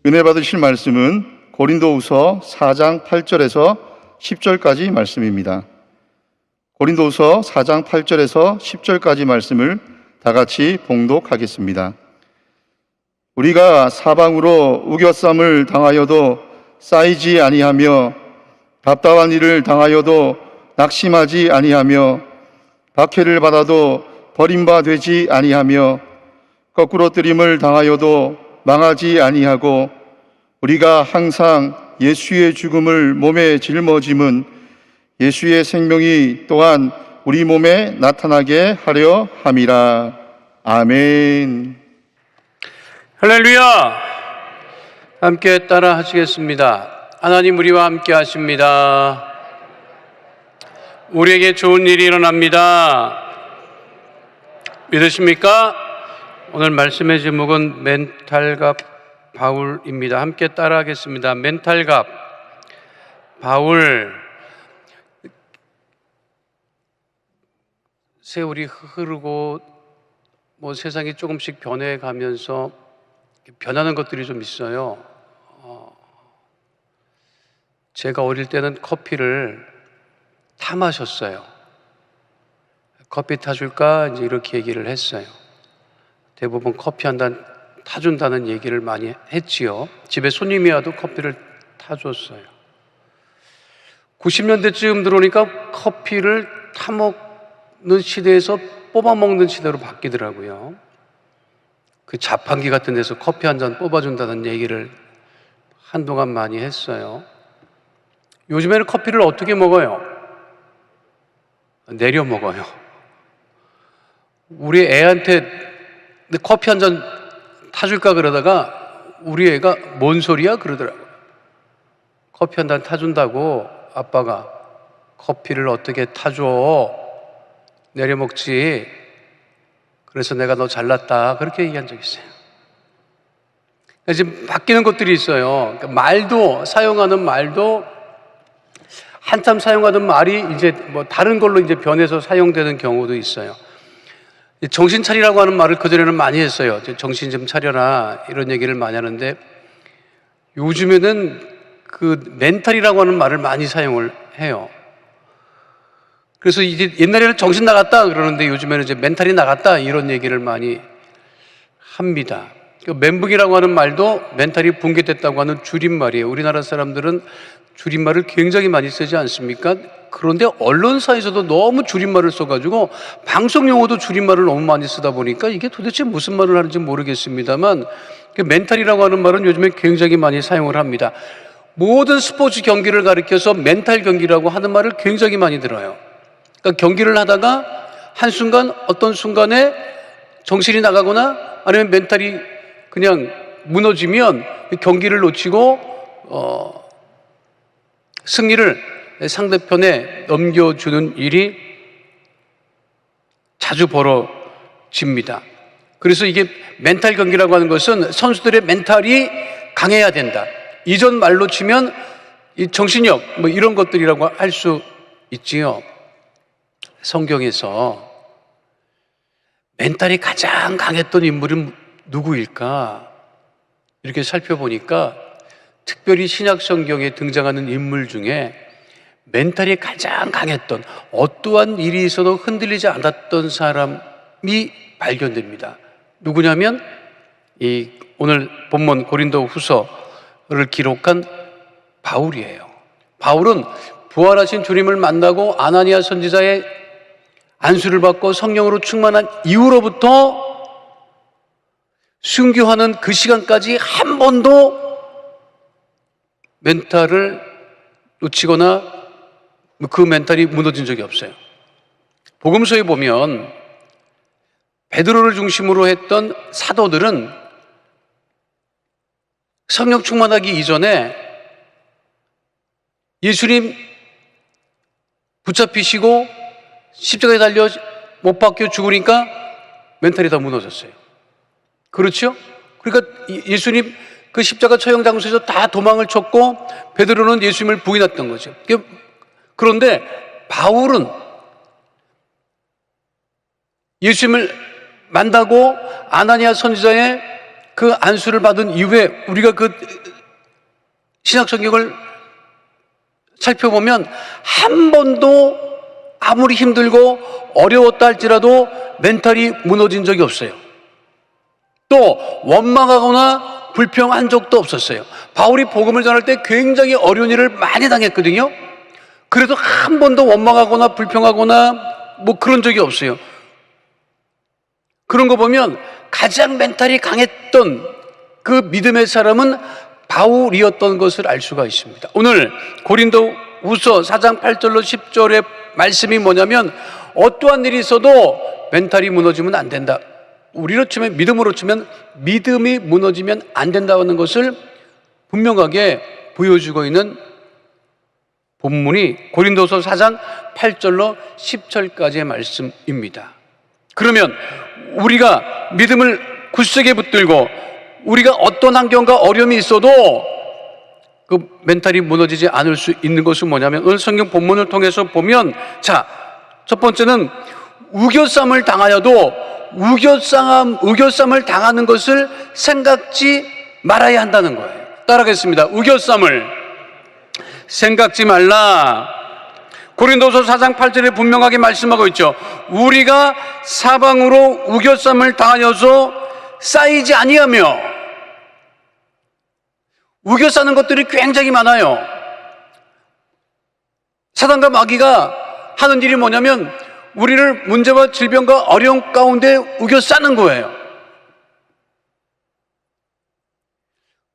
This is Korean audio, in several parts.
은혜 받으실 말씀은 고린도후서 4장 8절에서 10절까지 말씀입니다. 고린도후서 4장 8절에서 10절까지 말씀을 다 같이 봉독하겠습니다. 우리가 사방으로 우겨쌈을 당하여도 쌓이지 아니하며 답답한 일을 당하여도 낙심하지 아니하며 박해를 받아도 버림받지 아니하며 거꾸로 뜨림을 당하여도 망하지 아니하고 우리가 항상 예수의 죽음을 몸에 짊어짐은 예수의 생명이 또한 우리 몸에 나타나게 하려 함이라. 아멘. 할렐루야. 함께 따라 하시겠습니다. 하나님 우리와 함께 하십니다. 우리에게 좋은 일이 일어납니다. 믿으십니까? 오늘 말씀의 제목은 멘탈갑 바울입니다. 함께 따라 하겠습니다. 멘탈갑 바울. 세월이 흐르고 세상이 조금씩 변해가면서 변하는 것들이 좀 있어요. 제가 어릴 때는 커피를 타 마셨어요. 커피 타줄까? 이제 이렇게 얘기를 했어요. 대부분 커피 한 잔 타준다는 얘기를 많이 했지요. 집에 손님이 와도 커피를 타줬어요. 90년대쯤 들어오니까 커피를 타먹는 시대에서 뽑아먹는 시대로 바뀌더라고요. 그 자판기 같은 데서 커피 한 잔 뽑아준다는 얘기를 한동안 많이 했어요. 요즘에는 커피를 어떻게 먹어요? 내려 먹어요. 우리 애한테 커피 한 잔 타줄까 그러다가 우리 애가 뭔 소리야? 그러더라고요. 커피 한 잔 타준다고 아빠가 커피를 어떻게 타줘? 내려 먹지. 그래서 내가 너 잘났다. 그렇게 얘기한 적이 있어요. 지금 바뀌는 것들이 있어요. 그러니까 말도, 사용하는 말도 한참 사용하던 말이 이제 다른 걸로 이제 변해서 사용되는 경우도 있어요. 정신 차리라고 하는 말을 그전에는 많이 했어요. 정신 좀 차려라 이런 얘기를 많이 하는데 요즘에는 그 멘탈이라고 하는 말을 많이 사용을 해요. 그래서 이제 옛날에는 정신 나갔다 그러는데 요즘에는 이제 멘탈이 나갔다 이런 얘기를 많이 합니다. 멘붕이라고 하는 말도 멘탈이 붕괴됐다고 하는 줄임말이에요. 우리나라 사람들은 줄임말을 굉장히 많이 쓰지 않습니까? 그런데 언론사에서도 너무 줄임말을 써가지고 방송 용어도 줄임말을 너무 많이 쓰다 보니까 이게 도대체 무슨 말을 하는지 모르겠습니다만 멘탈이라고 하는 말은 요즘에 굉장히 많이 사용을 합니다. 모든 스포츠 경기를 가리켜서 멘탈 경기라고 하는 말을 굉장히 많이 들어요. 그러니까 경기를 하다가 한순간 어떤 순간에 정신이 나가거나 아니면 멘탈이 그냥 무너지면 경기를 놓치고 승리를 상대편에 넘겨주는 일이 자주 벌어집니다. 그래서 이게 멘탈 경기라고 하는 것은 선수들의 멘탈이 강해야 된다. 이전 말로 치면 이 정신력 이런 것들이라고 할 수 있지요. 성경에서 멘탈이 가장 강했던 인물은 누구일까? 이렇게 살펴보니까 특별히 신약 성경에 등장하는 인물 중에 멘탈이 가장 강했던 어떠한 일이 있어도 흔들리지 않았던 사람이 발견됩니다. 누구냐면 이 오늘 본문 고린도후서를 기록한 바울이에요. 바울은 부활하신 주님을 만나고 아나니아 선지자의 안수를 받고 성령으로 충만한 이후로부터 순교하는 그 시간까지 한 번도 멘탈을 놓치거나 그 멘탈이 무너진 적이 없어요. 복음서에 보면 베드로를 중심으로 했던 사도들은 성령 충만하기 이전에 예수님 붙잡히시고 십자가에 달려 못 박혀 죽으니까 멘탈이 다 무너졌어요. 그렇죠? 그러니까 예수님 그 십자가 처형 장소에서 다 도망을 쳤고 베드로는 예수님을 부인했던 거죠. 그런데 바울은 예수님을 만나고 아나니아 선지자의 그 안수를 받은 이후에 우리가 그 신약 성경을 살펴보면 한 번도 아무리 힘들고 어려웠다 할지라도 멘탈이 무너진 적이 없어요. 또 원망하거나 불평한 적도 없었어요. 바울이 복음을 전할 때 굉장히 어려운 일을 많이 당했거든요. 그래도 한 번도 원망하거나 불평하거나 뭐 그런 적이 없어요. 그런 거 보면 가장 멘탈이 강했던 그 믿음의 사람은 바울이었던 것을 알 수가 있습니다. 오늘 고린도후서 4장 8절로 10절의 말씀이 뭐냐면 어떠한 일이 있어도 멘탈이 무너지면 안 된다. 우리로 치면 믿음으로 치면 믿음이 무너지면 안 된다는 것을 분명하게 보여주고 있는 본문이 고린도서 4장 8절로 10절까지의 말씀입니다. 그러면 우리가 믿음을 굳세게 붙들고 우리가 어떤 환경과 어려움이 있어도 그 멘탈이 무너지지 않을 수 있는 것은 뭐냐면 오늘 성경 본문을 통해서 보면 자, 첫 번째는 우겨쌈을 당하여도 우겨쌈을 당하는 것을 생각지 말아야 한다는 거예요. 따라하겠습니다. 우겨쌈을 생각지 말라. 고린도서 4장 8절에 분명하게 말씀하고 있죠. 우리가 사방으로 우겨쌈을 당하여서 쌓이지 아니하며 우겨싸는 것들이 굉장히 많아요. 사단과 마귀가 하는 일이 뭐냐면 우리를 문제와 질병과 어려움 가운데 우겨싸는 거예요.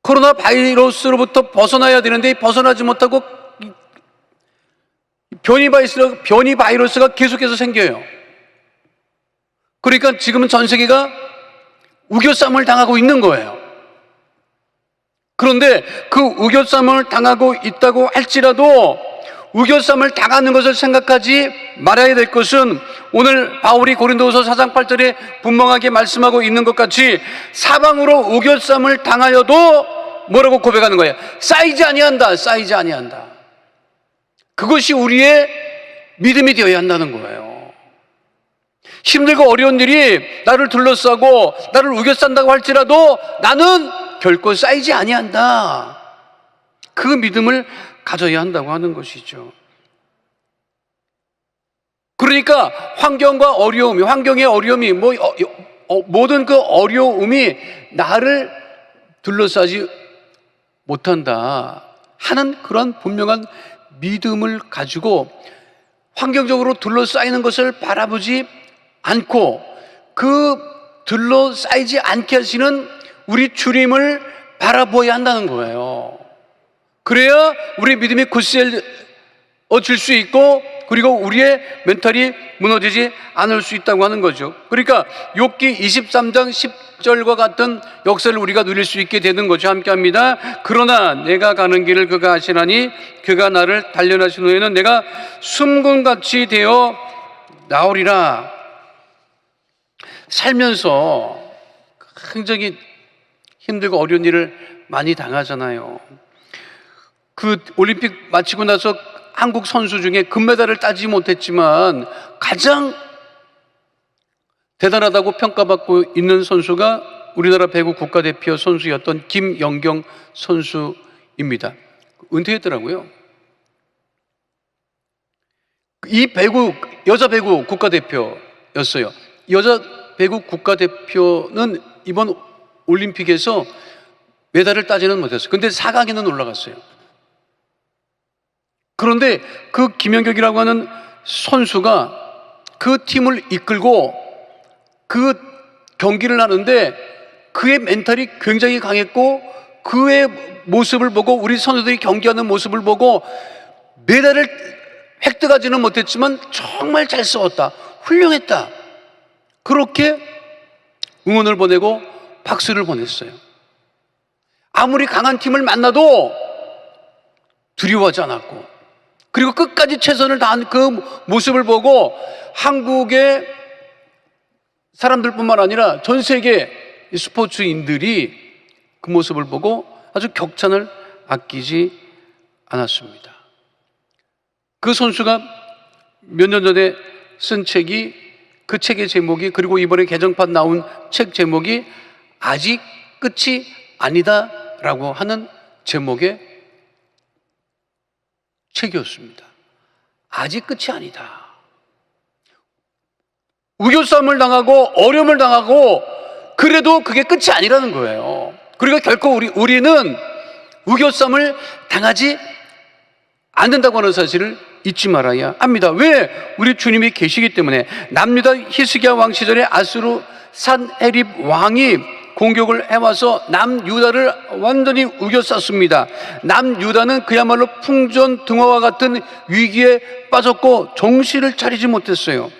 코로나 바이러스로부터 벗어나야 되는데 벗어나지 못하고 변이 바이러스가 계속해서 생겨요. 그러니까 지금은 전 세계가 우겨쌈을 당하고 있는 거예요. 그런데 그 우겨쌈을 당하고 있다고 할지라도 우겨쌈을 당하는 것을 생각하지 말아야 될 것은 오늘 바울이 고린도후서 4장 8절에 분명하게 말씀하고 있는 것 같이 사방으로 우겨쌈을 당하여도 뭐라고 고백하는 거예요? 쌓이지 아니한다. 쌓이지 아니한다. 그것이 우리의 믿음이 되어야 한다는 거예요. 힘들고 어려운 일이 나를 둘러싸고 나를 우겨싼다고 할지라도 나는 결코 쌓이지 아니한다. 그 믿음을 가져야 한다고 하는 것이죠. 그러니까 환경의 어려움이 모든 그 어려움이 나를 둘러싸지 못한다 하는 그런 분명한 믿음을 가지고 환경적으로 둘러싸이는 것을 바라보지 않고 그 둘러싸이지 않게 하시는 우리 주님을 바라보아야 한다는 거예요. 그래야 우리 믿음이 굳세어질 수 있고 그리고 우리의 멘탈이 무너지지 않을 수 있다고 하는 거죠. 그러니까 욥기 23장 10절과 같은 역사를 우리가 누릴 수 있게 되는 거죠. 함께합니다. 그러나 내가 가는 길을 그가 아시나니 그가 나를 단련하신 후에는 내가 숨금같이 되어 나오리라. 살면서 굉장히 힘들고 어려운 일을 많이 당하잖아요. 그 올림픽 마치고 나서 한국 선수 중에 금메달을 따지 못했지만 가장 대단하다고 평가받고 있는 선수가 우리나라 배구 국가대표 선수였던 김연경 선수입니다. 은퇴했더라고요. 이 여자 배구 국가대표였어요. 여자 배구 국가대표는 이번 올림픽에서 메달을 따지는 못했어요. 근데 4강에는 올라갔어요. 그런데 그 김연경이라고 하는 선수가 그 팀을 이끌고 그 경기를 하는데 그의 멘탈이 굉장히 강했고 그의 모습을 보고 우리 선수들이 경기하는 모습을 보고 메달을 획득하지는 못했지만 정말 잘 싸웠다. 훌륭했다. 그렇게 응원을 보내고 박수를 보냈어요. 아무리 강한 팀을 만나도 두려워하지 않았고 그리고 끝까지 최선을 다한 그 모습을 보고 한국의 사람들뿐만 아니라 전 세계 스포츠인들이 그 모습을 보고 아주 격찬을 아끼지 않았습니다. 그 선수가 몇 년 전에 쓴 책이 그 책의 제목이 그리고 이번에 개정판 나온 책 제목이 아직 끝이 아니다라고 하는 제목의 책이었습니다. 아직 끝이 아니다. 우겨싸움을 당하고 어려움을 당하고 그래도 그게 끝이 아니라는 거예요. 그리고 결코 우리는 우겨싸움을 당하지 않는다고 하는 사실을 잊지 말아야 합니다. 왜? 우리 주님이 계시기 때문에. 남유다 히스기야 왕 시절에 아수르 산헤립 왕이 공격을 해와서 남유다를 완전히 우겨쌌습니다. 남유다는 그야말로 풍전등화와 같은 위기에 빠졌고 정신을 차리지 못했어요.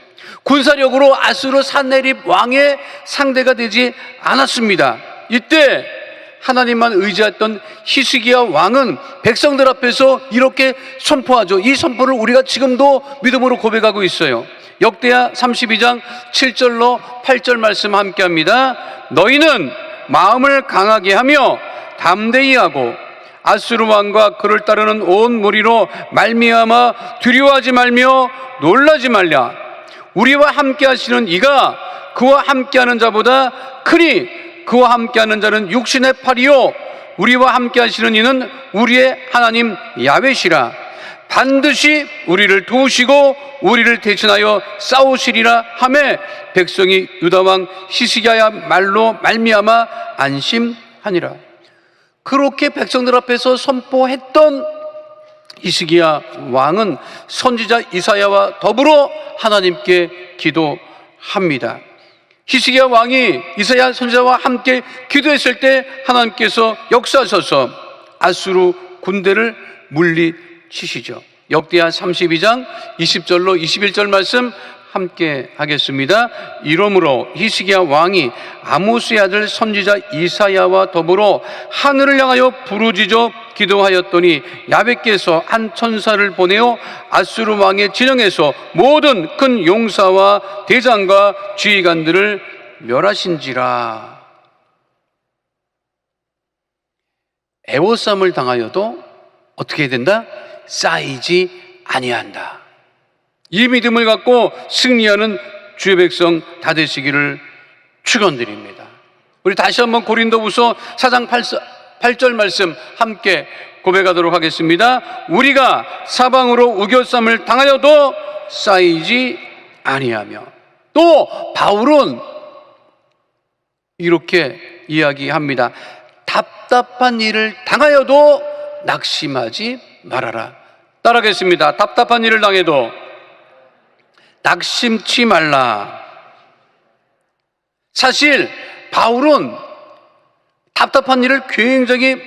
군사력으로 아수르 산헤립 왕의 상대가 되지 않았습니다. 이때 하나님만 의지했던 히스기야 왕은 백성들 앞에서 이렇게 선포하죠. 이 선포를 우리가 지금도 믿음으로 고백하고 있어요. 역대하 32장 7절로 8절 말씀 함께 합니다. 너희는 마음을 강하게 하며 담대히 하고 아수르 왕과 그를 따르는 온 무리로 말미암아 두려워하지 말며 놀라지 말라. 우리와 함께 하시는 이가 그와 함께하는 자보다 크니 그와 함께하는 자는 육신의 팔이요 우리와 함께하시는 이는 우리의 하나님 야훼시라. 반드시 우리를 도우시고 우리를 대신하여 싸우시리라 하매 백성이 유다왕 히스기야 말로 말미암아 안심하니라. 그렇게 백성들 앞에서 선포했던 히스기야 왕은 선지자 이사야와 더불어 하나님께 기도합니다. 히스기야 왕이 이사야 선지자와 함께 기도했을 때 하나님께서 역사하셔서 아수르 군대를 물리치시죠. 역대하 32장 20절로 21절 말씀 함께 하겠습니다. 이러므로 히스기야 왕이 아모스의 아들 선지자 이사야와 더불어 하늘을 향하여 부르짖어 기도하였더니 야훼께서 한 천사를 보내어 아수르 왕의 진영에서 모든 큰 용사와 대장과 지휘관들을 멸하신지라. 애워싸움을 당하여도 어떻게 해야 된다? 쌓이지 아니한다. 이 믿음을 갖고 승리하는 주의 백성 다 되시기를 축원드립니다. 우리 다시 한번 고린도후서 4장 8절 말씀 함께 고백하도록 하겠습니다. 우리가 사방으로 우겨쌈을 당하여도 쌓이지 아니하며. 또 바울은 이렇게 이야기합니다. 답답한 일을 당하여도 낙심하지 말아라. 따라하겠습니다. 답답한 일을 당해도 낙심치 말라. 사실 바울은 답답한 일을 굉장히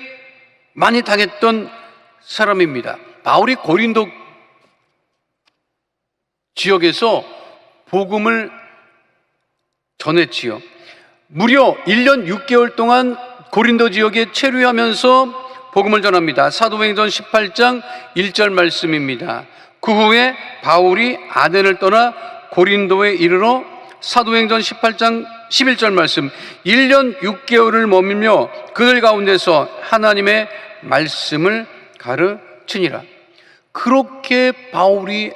많이 당했던 사람입니다. 바울이 고린도 지역에서 복음을 전했지요. 무려 1년 6개월 동안 고린도 지역에 체류하면서 복음을 전합니다. 사도행전 18장 1절 말씀입니다. 그 후에 바울이 아덴을 떠나 고린도에 이르러 사도행전 18장 11절 말씀 1년 6개월을 머물며 그들 가운데서 하나님의 말씀을 가르치니라. 그렇게 바울이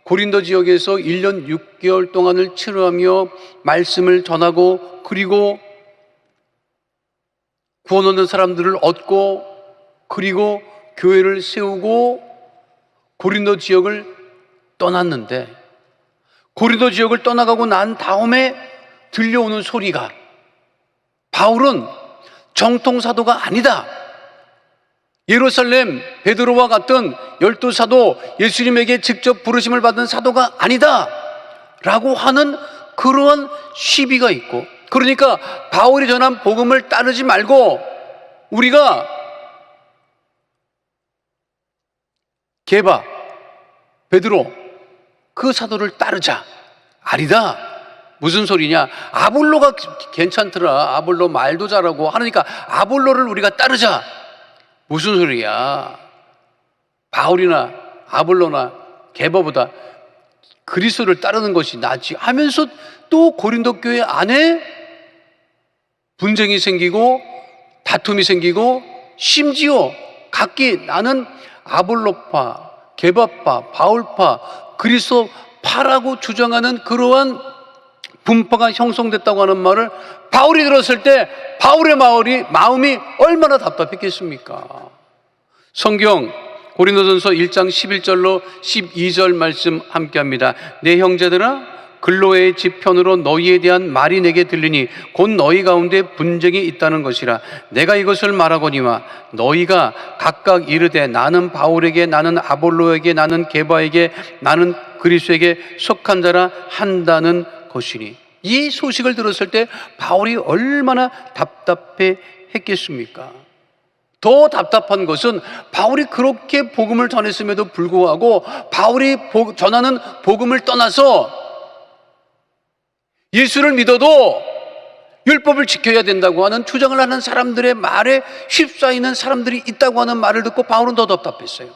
고린도 지역에서 1년 6개월 동안을 치료하며 말씀을 전하고 그리고 구원 얻는 사람들을 얻고 그리고 교회를 세우고 고린도 지역을 떠났는데 고린도 지역을 떠나가고 난 다음에 들려오는 소리가 바울은 정통 사도가 아니다. 예루살렘 베드로와 같은 12사도 예수님에게 직접 부르심을 받은 사도가 아니다 라고 하는 그러한 시비가 있고, 그러니까 바울이 전한 복음을 따르지 말고 우리가 게바, 베드로 그 사도를 따르자. 아니다. 무슨 소리냐? 아볼로가 괜찮더라. 아볼로 말도 잘하고 하니까 아볼로를 우리가 따르자. 무슨 소리야? 바울이나 아볼로나 게바보다 그리스도를 따르는 것이 낫지 하면서 또 고린도 교회 안에 분쟁이 생기고 다툼이 생기고 심지어 각기 나는 아볼로파, 게바파, 바울파, 그리스도파라고 주장하는 그러한 분파가 형성됐다고 하는 말을 바울이 들었을 때 바울의 마음이 얼마나 답답했겠습니까? 성경 고린도전서 1장 11절로 12절 말씀 함께합니다. 내 형제들아, 글로의 집편으로 너희에 대한 말이 내게 들리니 곧 너희 가운데 분쟁이 있다는 것이라. 내가 이것을 말하거니와 너희가 각각 이르되 나는 바울에게, 나는 아볼로에게, 나는 게바에게, 나는 그리스도에게 속한 자라 한다는 것이니. 이 소식을 들었을 때 바울이 얼마나 답답해 했겠습니까? 더 답답한 것은 바울이 그렇게 복음을 전했음에도 불구하고 바울이 전하는 복음을 떠나서 예수를 믿어도 율법을 지켜야 된다고 하는 주장을 하는 사람들의 말에 휩싸이는 사람들이 있다고 하는 말을 듣고 바울은 더 답답했어요.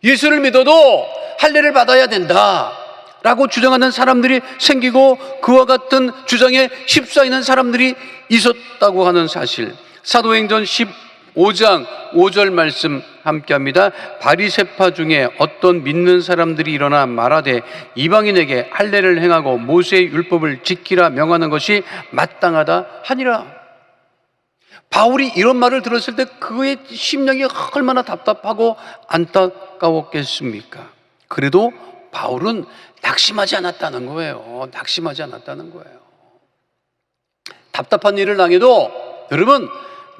예수를 믿어도 할례를 받아야 된다 라고 주장하는 사람들이 생기고 그와 같은 주장에 휩싸이는 사람들이 있었다고 하는 사실. 사도행전 15장 5절 말씀 함께합니다. 바리새파 중에 어떤 믿는 사람들이 일어나 말하되 이방인에게 할례를 행하고 모세의 율법을 지키라 명하는 것이 마땅하다 하니라. 바울이 이런 말을 들었을 때 그의 심령이 얼마나 답답하고 안타까웠겠습니까? 그래도 바울은 낙심하지 않았다는 거예요. 낙심하지 않았다는 거예요. 답답한 일을 당해도 여러분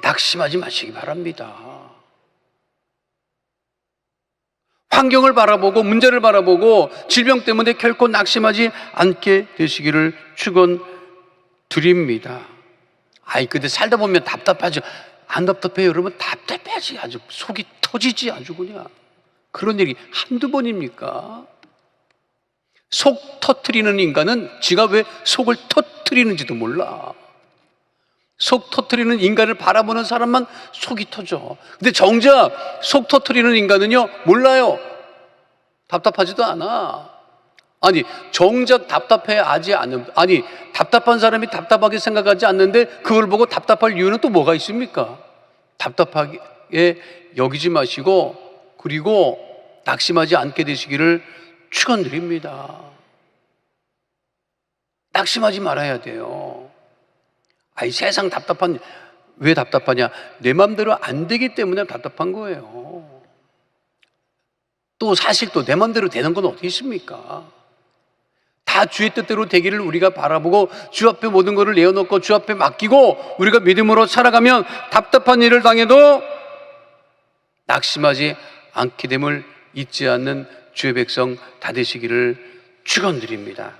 낙심하지 마시기 바랍니다. 환경을 바라보고 문제를 바라보고 질병 때문에 결코 낙심하지 않게 되시기를 축원드립니다. 아이 근데 살다 보면 답답하죠. 안 답답해요 여러분? 답답해야지. 아주 속이 터지지 아주 그냥. 그런 일이 한두 번입니까? 속 터트리는 인간은 지가 왜 속을 터트리는지도 몰라. 속 터트리는 인간을 바라보는 사람만 속이 터져. 근데 정작 속 터트리는 인간은요 몰라요. 답답하지도 않아. 아니 정작 답답해하지 않는, 아니 답답한 사람이 답답하게 생각하지 않는데 그걸 보고 답답할 이유는 또 뭐가 있습니까? 답답하게 여기지 마시고 그리고 낙심하지 않게 되시기를 축원드립니다. 낙심하지 말아야 돼요. 아이 세상 답답한, 왜 답답하냐? 내 맘대로 안 되기 때문에 답답한 거예요. 또 사실 또 내 맘대로 되는 건 어디 있습니까? 다 주의 뜻대로 되기를 우리가 바라보고 주 앞에 모든 것을 내어놓고 주 앞에 맡기고 우리가 믿음으로 살아가면 답답한 일을 당해도 낙심하지 않게 됨을 잊지 않는 주의 백성 다 되시기를 축원드립니다.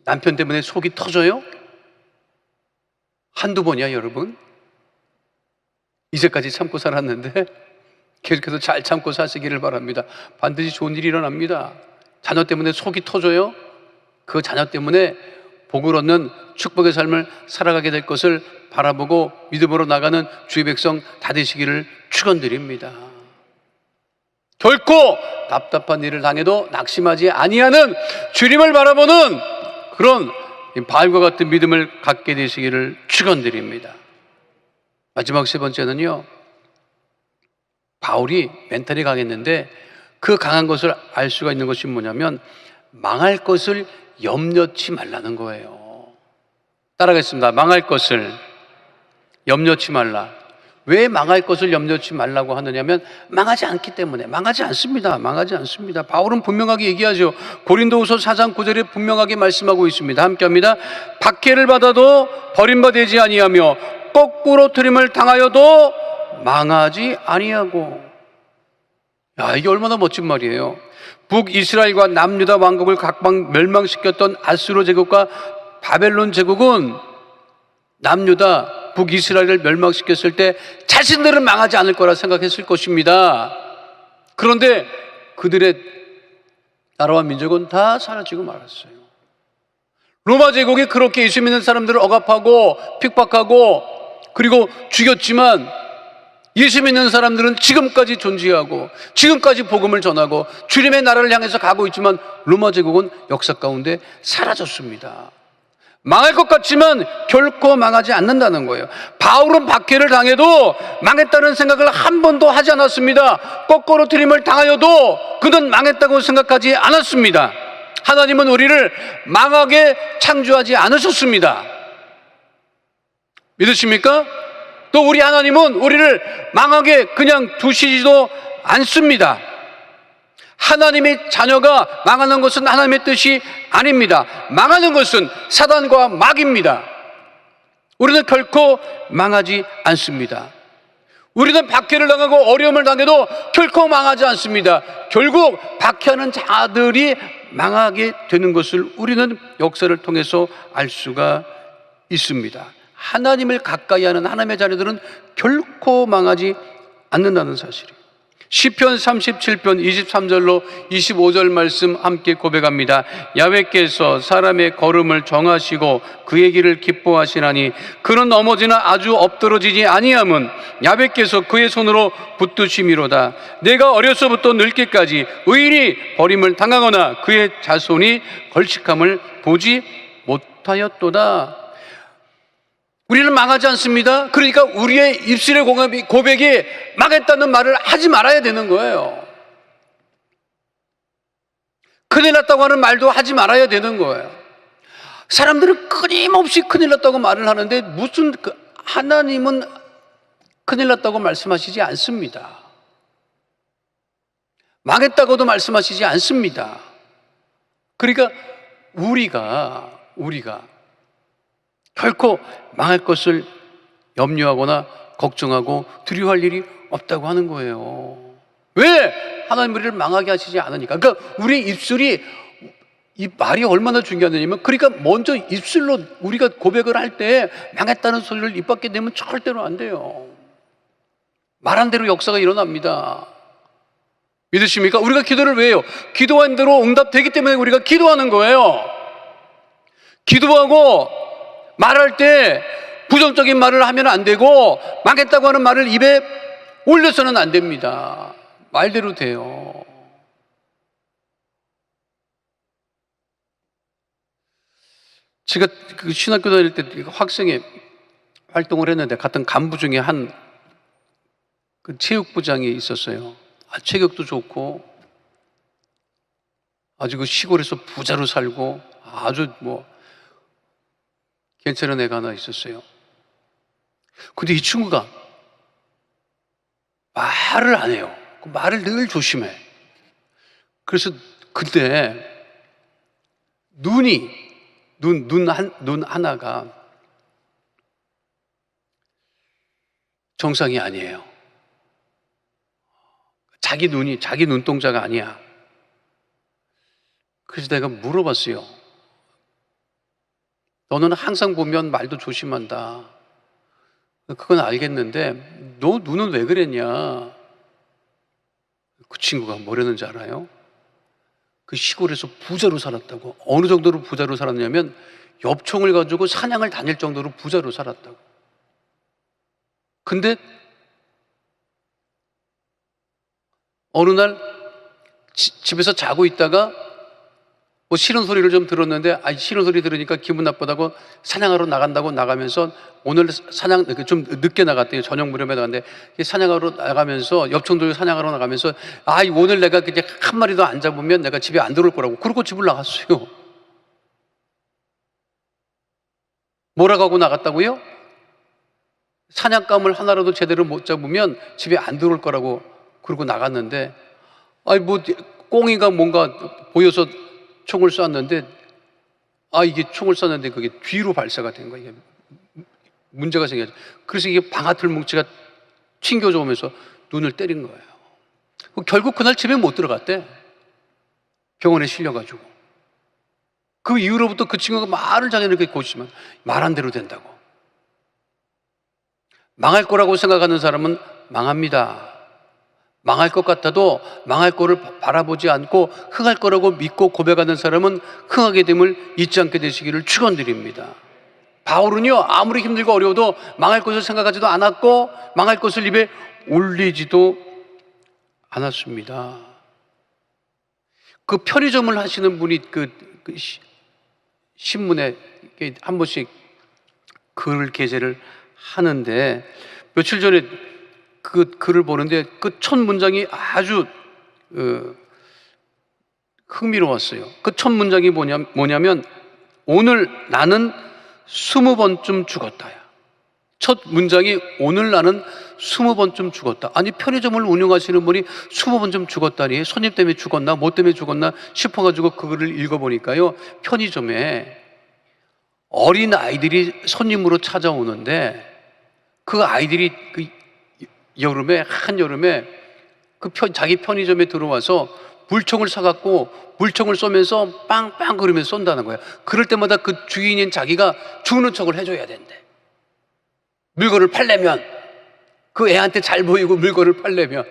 남편 때문에 속이 터져요? 한두 번이야 여러분? 이제까지 참고 살았는데 계속해서 잘 참고 사시기를 바랍니다. 반드시 좋은 일이 일어납니다. 자녀 때문에 속이 터져요? 그 자녀 때문에 복을 얻는 축복의 삶을 살아가게 될 것을 바라보고 믿음으로 나가는 주의 백성 다 되시기를 축원드립니다. 결코 답답한 일을 당해도 낙심하지 아니하는 주님을 바라보는 그런 바울과 같은 믿음을 갖게 되시기를 축원드립니다. 마지막 세 번째는요, 바울이 멘탈이 강했는데 그 강한 것을 알 수가 있는 것이 뭐냐면 망할 것을 염려치 말라는 거예요. 따라가겠습니다. 망할 것을 염려치 말라. 왜 망할 것을 염려치 말라고 하느냐면 망하지 않기 때문에. 망하지 않습니다. 망하지 않습니다. 바울은 분명하게 얘기하죠. 고린도후서 4장 9절에 분명하게 말씀하고 있습니다. 함께합니다. 박해를 받아도 버림받지 아니하며 거꾸로 트림을 당하여도 망하지 아니하고. 야, 이게 얼마나 멋진 말이에요. 북이스라엘과 남유다 왕국을 각각 멸망시켰던 아수르 제국과 바벨론 제국은 남유다, 북이스라엘을 멸망시켰을 때 자신들은 망하지 않을 거라 생각했을 것입니다. 그런데 그들의 나라와 민족은 다 사라지고 말았어요. 로마 제국이 그렇게 예수 믿는 사람들을 억압하고 핍박하고 그리고 죽였지만 예수 믿는 사람들은 지금까지 존재하고 지금까지 복음을 전하고 주님의 나라를 향해서 가고 있지만 로마 제국은 역사 가운데 사라졌습니다. 망할 것 같지만 결코 망하지 않는다는 거예요. 바울은 박해를 당해도 망했다는 생각을 한 번도 하지 않았습니다. 거꾸로 트림을 당하여도 그는 망했다고 생각하지 않았습니다. 하나님은 우리를 망하게 창조하지 않으셨습니다. 믿으십니까? 또 우리 하나님은 우리를 망하게 그냥 두시지도 않습니다. 하나님의 자녀가 망하는 것은 하나님의 뜻이 아닙니다. 망하는 것은 사단과 마귀입니다. 우리는 결코 망하지 않습니다. 우리는 박해를 당하고 어려움을 당해도 결코 망하지 않습니다. 결국 박해하는 자들이 망하게 되는 것을 우리는 역사를 통해서 알 수가 있습니다. 하나님을 가까이 하는 하나님의 자녀들은 결코 망하지 않는다는 사실이에요. 시편 37편 23절로 25절 말씀 함께 고백합니다. 야훼께서 사람의 걸음을 정하시고 그의 길을 기뻐하시나니 그는 넘어지나 아주 엎드러지지 아니함은 야훼께서 그의 손으로 붙드심이로다. 내가 어려서부터 늙기까지 의인이 버림을 당하거나 그의 자손이 걸칙함을 보지 못하였도다. 우리는 망하지 않습니다. 그러니까 우리의 입술의 고백이 망했다는 말을 하지 말아야 되는 거예요. 큰일 났다고 하는 말도 하지 말아야 되는 거예요. 사람들은 끊임없이 큰일 났다고 말을 하는데 무슨 하나님은 큰일 났다고 말씀하시지 않습니다. 망했다고도 말씀하시지 않습니다. 그러니까 우리가 결코 망할 것을 염려하거나 걱정하고 두려워할 일이 없다고 하는 거예요. 왜? 하나님 우리를 망하게 하시지 않으니까. 그러니까 우리 입술이, 이 말이 얼마나 중요하냐면, 그러니까 먼저 입술로 우리가 고백을 할 때 망했다는 소리를 입 밖에 내면 절대로 안 돼요. 말한 대로 역사가 일어납니다. 믿으십니까? 우리가 기도를 왜 해요? 기도한 대로 응답되기 때문에 우리가 기도하는 거예요. 기도하고 말할 때 부정적인 말을 하면 안 되고 망했다고 하는 말을 입에 올려서는 안 됩니다. 말대로 돼요. 제가 그 신학교 다닐 때 학생회 활동을 했는데 같은 간부 중에 한 그 체육부장이 있었어요. 체격도 좋고 아주 그 시골에서 부자로 살고 아주 괜찮은 애가 하나 있었어요. 근데 이 친구가 말을 안 해요. 말을 늘 조심해. 그래서 그때 눈 하나가 정상이 아니에요. 자기 눈동자가 아니야. 그래서 내가 물어봤어요. 너는 항상 보면 말도 조심한다. 그건 알겠는데 너 눈은 왜 그랬냐? 그 친구가 뭐라는지 알아요? 그 시골에서 부자로 살았다고. 어느 정도로 부자로 살았냐면 엽총을 가지고 사냥을 다닐 정도로 부자로 살았다고. 근데 어느 날 집에서 자고 있다가 싫은 소리를 좀 들었는데, 싫은 소리 들으니까 기분 나쁘다고 사냥하러 나간다고 나가면서, 오늘 사냥 좀 늦게 나갔대요. 저녁 무렵에 나갔는데 사냥하러 나가면서, 엽총 들고 사냥하러 나가면서, 오늘 내가 그냥 한 마리도 안 잡으면 내가 집에 안 들어올 거라고. 그러고 집을 나갔어요. 뭐라고 하고 나갔다고요? 사냥감을 하나라도 제대로 못 잡으면 집에 안 들어올 거라고. 그러고 나갔는데, 꽁이가 뭔가 보여서 총을 쐈는데, 이게 총을 쐈는데 그게 뒤로 발사가 된 거예요. 문제가 생겨서. 그래서 이게 방아틀 뭉치가 튕겨져 오면서 눈을 때린 거예요. 결국 그날 집에 못 들어갔대. 병원에 실려가지고. 그 이후로부터 그 친구가 말을 자기는 고치지만 말 한 대로 된다고. 망할 거라고 생각하는 사람은 망합니다. 망할 것 같아도 망할 거를 바라보지 않고 흥할 거라고 믿고 고백하는 사람은 흥하게 됨을 잊지 않게 되시기를 축원드립니다. 바울은요, 아무리 힘들고 어려워도 망할 것을 생각하지도 않았고 망할 것을 입에 올리지도 않았습니다. 그 편의점을 하시는 분이 그 신문에 한 번씩 글 게재를 하는데, 며칠 전에 그 글을 보는데 그 첫 문장이 아주 흥미로웠어요. 그 첫 문장이 뭐냐면 오늘 나는 20번쯤 죽었다야. 첫 문장이 오늘 나는 20번쯤 죽었다. 아니 편의점을 운영하시는 분이 20번쯤 죽었다니 손님 때문에 죽었나 뭐 때문에 죽었나 싶어가지고 그거를 읽어보니까요, 편의점에 어린 아이들이 손님으로 찾아오는데 그 아이들이 그 여름에 한여름에 자기 편의점에 들어와서 물총을 사갖고 물총을 쏘면서 빵빵 그러면서 쏜다는 거야. 그럴 때마다 그 주인인 자기가 죽는 척을 해줘야 된대. 물건을 팔려면, 그 애한테 잘 보이고 물건을 팔려면.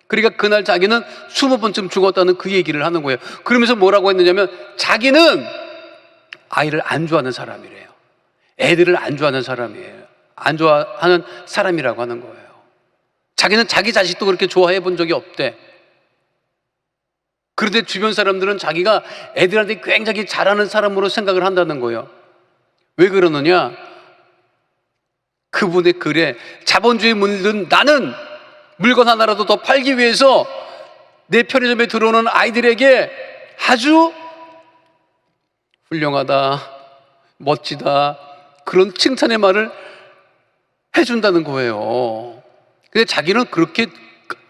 그러니까 그날 자기는 20번쯤 죽었다는 그 얘기를 하는 거예요. 그러면서 뭐라고 했느냐면 자기는 아이를 안 좋아하는 사람이래요. 애들을 안 좋아하는 사람이에요. 안 좋아하는 사람이라고 하는 거예요. 자기는 자기 자식도 그렇게 좋아해 본 적이 없대. 그런데 주변 사람들은 자기가 애들한테 굉장히 잘하는 사람으로 생각을 한다는 거예요. 왜 그러느냐? 그분의 글에 자본주의 물든 나는 물건 하나라도 더 팔기 위해서 내 편의점에 들어오는 아이들에게 아주 훌륭하다, 멋지다, 그런 칭찬의 말을 해준다는 거예요. 근데 자기는 그렇게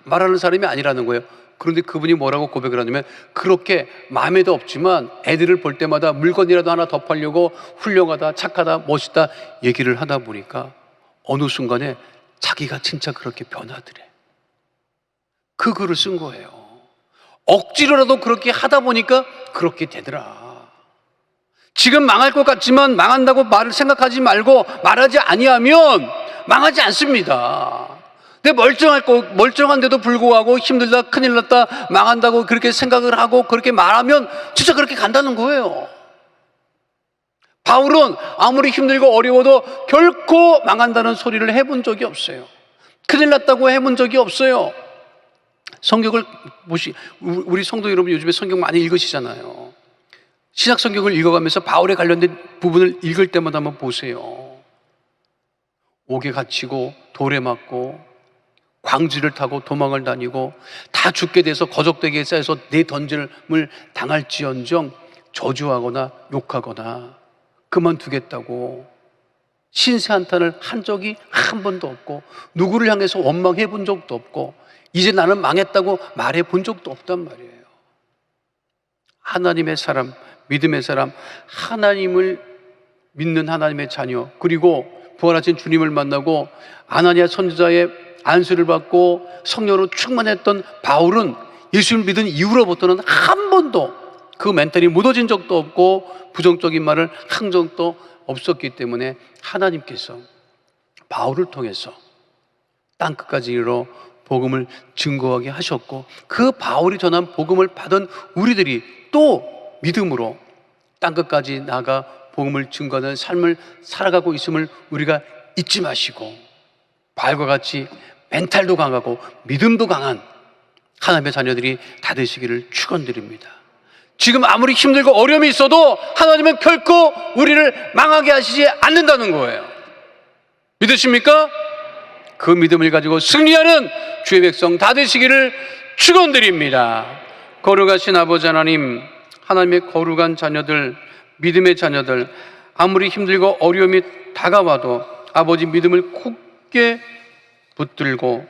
말하는 사람이 아니라는 거예요. 그런데 그분이 뭐라고 고백을 하냐면 그렇게 마음에도 없지만 애들을 볼 때마다 물건이라도 하나 더 팔려고 훌륭하다, 착하다, 멋있다 얘기를 하다 보니까 어느 순간에 자기가 진짜 그렇게 변하더래. 그 글을 쓴 거예요. 억지로라도 그렇게 하다 보니까 그렇게 되더라. 지금 망할 것 같지만 망한다고 말을 생각하지 말고 말하지 아니하면 망하지 않습니다. 근데 멀쩡한데도 불구하고 힘들다, 큰일 났다, 망한다고 그렇게 생각을 하고 그렇게 말하면 진짜 그렇게 간다는 거예요. 바울은 아무리 힘들고 어려워도 결코 망한다는 소리를 해본 적이 없어요. 큰일 났다고 해본 적이 없어요. 성경을 우리 성도 여러분 요즘에 성경 많이 읽으시잖아요. 신약 성경을 읽어가면서 바울에 관련된 부분을 읽을 때마다 한번 보세요. 옥에 갇히고 돌에 맞고 광지를 타고 도망을 다니고 다 죽게 돼서 거적되게 쌓여서 내 던짐을 당할지언정 저주하거나 욕하거나 그만두겠다고 신세 한탄을 한 적이 한 번도 없고 누구를 향해서 원망해 본 적도 없고 이제 나는 망했다고 말해 본 적도 없단 말이에요. 하나님의 사람, 믿음의 사람, 하나님을 믿는 하나님의 자녀, 그리고 부활하신 주님을 만나고 아나니아 선지자의 안수를 받고 성령으로 충만했던 바울은 예수를 믿은 이후로부터는 한 번도 그 멘탈이 무너진 적도 없고 부정적인 말을 한 적도 없었기 때문에 하나님께서 바울을 통해서 땅끝까지 이르러 복음을 증거하게 하셨고 그 바울이 전한 복음을 받은 우리들이 또 믿음으로 땅끝까지 나가 복음을 증거하는 삶을 살아가고 있음을 우리가 잊지 마시고 바울과 같이 멘탈도 강하고 믿음도 강한 하나님의 자녀들이 다 되시기를 축원드립니다. 지금 아무리 힘들고 어려움이 있어도 하나님은 결코 우리를 망하게 하시지 않는다는 거예요. 믿으십니까? 그 믿음을 가지고 승리하는 주의 백성 다 되시기를 축원드립니다. 거룩하신 아버지 하나님, 하나님의 거룩한 자녀들, 믿음의 자녀들, 아무리 힘들고 어려움이 다가와도 아버지 믿음을 굳게 붙들고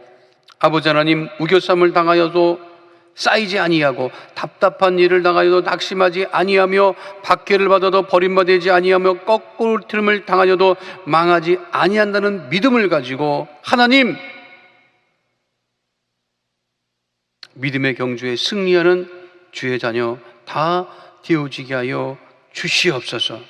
아버지 하나님 우겨쌈을 당하여도 쌓이지 아니하고 답답한 일을 당하여도 낙심하지 아니하며 박해를 받아도 버림받지 아니하며 거꾸로 틀음을 당하여도 망하지 아니한다는 믿음을 가지고 하나님 믿음의 경주에 승리하는 주의 자녀 다 되어지게 하여 주시옵소서.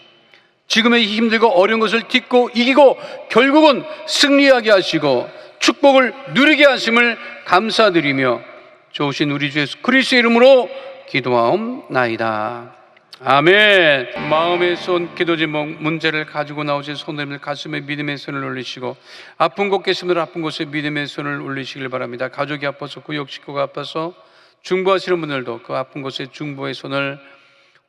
지금의 힘들고 어려운 것을 딛고 이기고 결국은 승리하게 하시고 축복을 누리게 하심을 감사드리며 좋으신 우리 주 예수 그리스도의 이름으로 기도하옵나이다. 아멘. 마음의 손, 기도 제목, 문제를 가지고 나오신 손님들 가슴에 믿음의 손을 올리시고 아픈 곳 계시면 아픈 곳에 믿음의 손을 올리시길 바랍니다. 가족이 아파서 구역 식구가 아파서 중보하시는 분들도 그 아픈 곳에 중보의 손을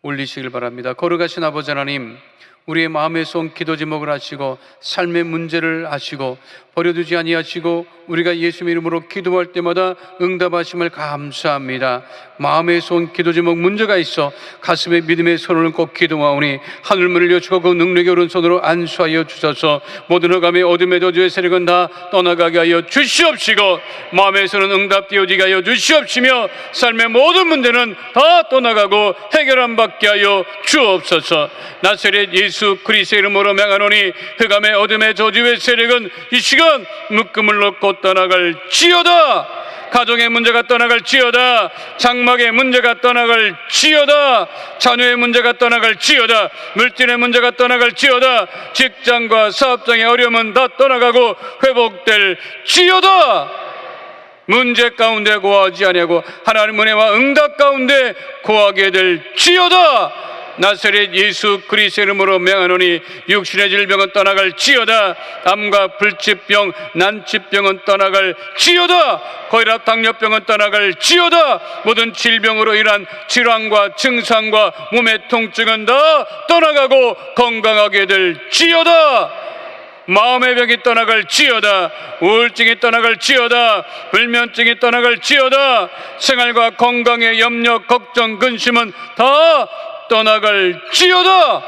올리시길 바랍니다. 거룩하신 아버지 하나님, 우리의 마음에 쏜 기도 제목을 아시고 삶의 문제를 아시고 버려두지 아니하시고 우리가 예수님 이름으로 기도할 때마다 응답하심을 감사합니다. 마음에 쏜 기도 제목 문제가 있어 가슴에 믿음의 손을 꼭 기도하오니 하늘문을 여시고 그 능력의 오른손으로 안수하여 주셔서 모든 흑암의 어둠의 저주의 세력은 다 떠나가게 하여 주시옵시고 마음에서는 응답되어지게 하여 주시옵시며 삶의 모든 문제는 다 떠나가고 해결함 받게 하여 주옵소서. 나사렛 예수 그리스도의 이름으로 명하노니 흑암의 어둠의 저주의 세력은 이 시간 묶음을 놓고 떠나갈 지어다. 가정의 문제가 떠나갈 지어다. 장막의 문제가 떠나갈 지어다. 자녀의 문제가 떠나갈 지어다. 물질의 문제가 떠나갈 지어다. 직장과 사업장의 어려움은 다 떠나가고 회복될 지어다. 문제 가운데 고하지 아니하고 하나님 은혜와 응답 가운데 고하게 될 지어다. 나사렛 예수 그리스도의 이름으로 명하노니 육신의 질병은 떠나갈 지어다. 암과 불치병, 난치병은 떠나갈 지어다. 고혈압, 당뇨병은 떠나갈 지어다. 모든 질병으로 인한 질환과 증상과 몸의 통증은 다 떠나가고 건강하게 될 지어다. 마음의 병이 떠나갈 지어다. 우울증이 떠나갈 지어다. 불면증이 떠나갈 지어다. 생활과 건강의 염려, 걱정, 근심은 다 떠나갈 지어다.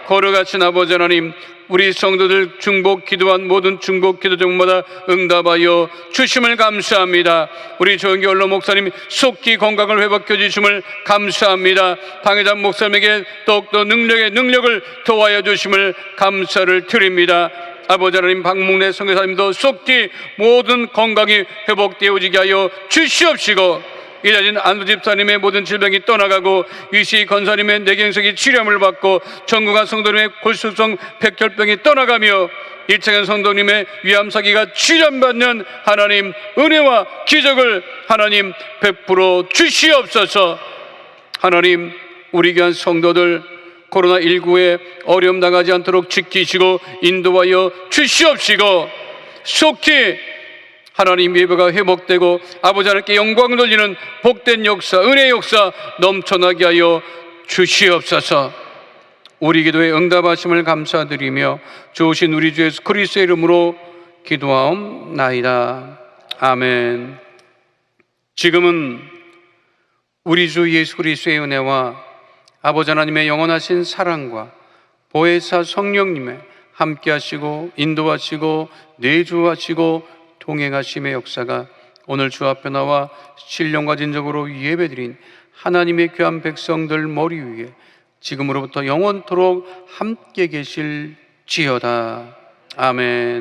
거룩하신 아버지 하나님, 우리 성도들 중복 기도한 모든 중복 기도 제목마다 응답하여 주심을 감사합니다. 우리 조영기 원로 목사님 속기 건강을 회복해 주심을 감사합니다. 당회장 목사님에게 더욱더 능력을 도와여 주심을 감사를 드립니다. 아버지 하나님, 박목래 선교사님도 속기 모든 건강이 회복되어지게 하여 주시옵시고 이자진 안수 집사님의 모든 질병이 떠나가고 위시 권사님의 뇌경색이 치료함을 받고 전국한 성도님의 골수성 백혈병이 떠나가며 일창현 성도님의 위암사기가 치료받는 하나님 은혜와 기적을 하나님 베풀어 주시옵소서. 하나님, 우리 귀한 성도들 코로나19에 어려움 당하지 않도록 지키시고 인도하여 주시옵시고 속히 하나님 예배가 회복되고 아버지 하나님께 영광 돌리는 복된 역사, 은혜의 역사 넘쳐나게 하여 주시옵소서. 우리 기도에 응답하심을 감사드리며 좋으신 우리 주 예수 그리스도의 이름으로 기도하옵나이다. 아멘. 지금은 우리 주 예수 그리스도의 은혜와 아버지 하나님의 영원하신 사랑과 보혜사 성령님의 함께하시고 인도하시고 내주하시고 동행하심의 역사가 오늘 주 앞에 나와 신령과 진정으로 예배드린 하나님의 귀한 백성들 머리 위에 지금으로부터 영원토록 함께 계실지어다. 아멘.